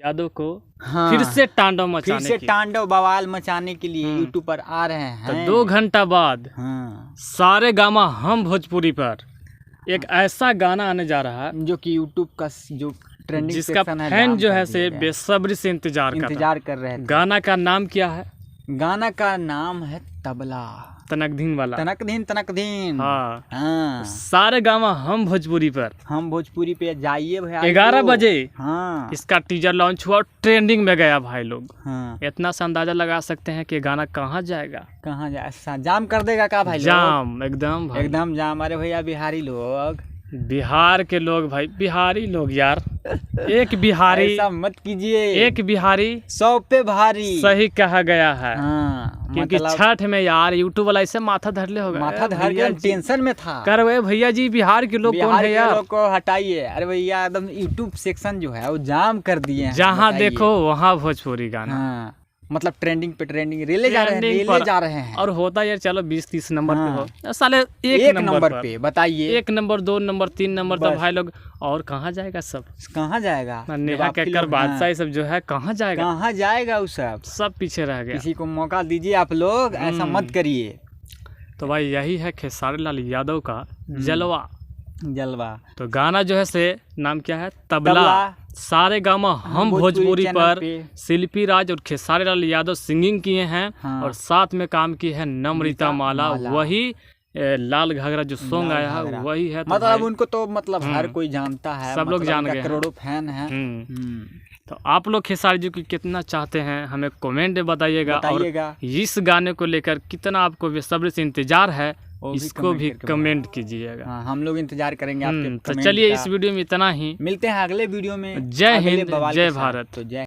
यादव को हाँ, फिर से तांडव बवाल मचाने के लिए यूट्यूब पर आ रहे तो हैं। 2 घंटा बाद हाँ, सारे गामा हम भोजपुरी पर एक ऐसा गाना आने जा रहा है जो कि यूट्यूब का जो ट्रेंडिंग जिसका सेक्शन है, फैन जाम जो कर है दिया से गया। बेसब्री से इंतजार कर रहे थे। गाना का नाम क्या है? गाना का नाम है तबला। तनकधीन वाला। तनक दिन। हाँ। हाँ, सारे गामा हम भोजपुरी पर हम भोजपुरी पे जाइए भैया। 11 बजे हाँ, इसका टीजर लॉन्च हुआ और ट्रेंडिंग में गया भाई लोग। हाँ, इतना सा अंदाजा लगा सकते हैं कि गाना कहाँ जाएगा। कहाँ जाए, जाम कर देगा का भाई लोग? जाम एकदम भाई। एकदम जाम। अरे भैया बिहारी लोग, बिहार के लोग भाई, बिहारी लोग यार, एक बिहारी ऐसा मत कीजिए, एक बिहारी 100 पे भारी। सही कहा गया है। हाँ, क्योंकि मतलब छठ में यार यूट्यूब वाला ऐसे माथा धरले होगा, माथा धर के टेंशन में था। कर वे भैया जी बिहार के लोग कौन बिहार है के यार? लोग को हटाइए। अरे भैया एकदम यूट्यूब सेक्शन जो है वो जाम कर दिए हैं। जहाँ बताइए। देखो वहाँ भोजपुरी गाना। हाँ, मतलब ट्रेंडिंग पे ट्रेंडिंग रेले जा रहे हैं, ट्रेंडिंग रेले पर। जा रहे हैं। और होता यार चलो 20-30 नंबर हाँ। पे हो साले एक एक नंबर नंबर पर। पे बताइए, 1 नंबर 2 नंबर 3 नंबर तो बस। भाई लोग और कहाँ जाएगा सब? कहाँ जाएगा? नेहा जब आपके कक्कर लोग- बादशाह हाँ, ये सब जो है कहाँ जाएगा? कहाँ जाएगा वो सब? सब पीछे रह गया। किसी को मौका दीजिए आप लोग, ऐसा मत करिए। तो भाई यही है खेसारी लाल यादव का जलवा। जलवा। तो गाना जो है से नाम क्या है? तबला। तबला। सारे गामा हम भोजपुरी चैनल पर पे। शिल्पी राज और खेसारी लाल यादव सिंगिंग किए हैं। हाँ। और साथ में काम की है नम्रता माला। माला। वही लाल घाघरा जो सॉन्ग लाल आया है घाघरा। वही है। तो मतलब भाई, उनको तो मतलब हर कोई जानता है, सब लोग मतलब जान उनका गए हैं। करोड़ों फैन है। हम्म। तो आप लोग खेसारी जी को कितना चाहते हैं हमें कमेंट में बताइएगा। बताइएगा। और इस गाने को लेकर कितना आपको बेसब्री से इंतजार है वो भी इसको कमेंट भी करके कमेंट कीजिएगा। हाँ, हम लोग इंतजार करेंगे आपके तो कमेंट चलिए का। इस वीडियो में इतना ही। मिलते हैं अगले वीडियो में। जय अगले हिंद, बवाल जय के साथ। भारत। तो जय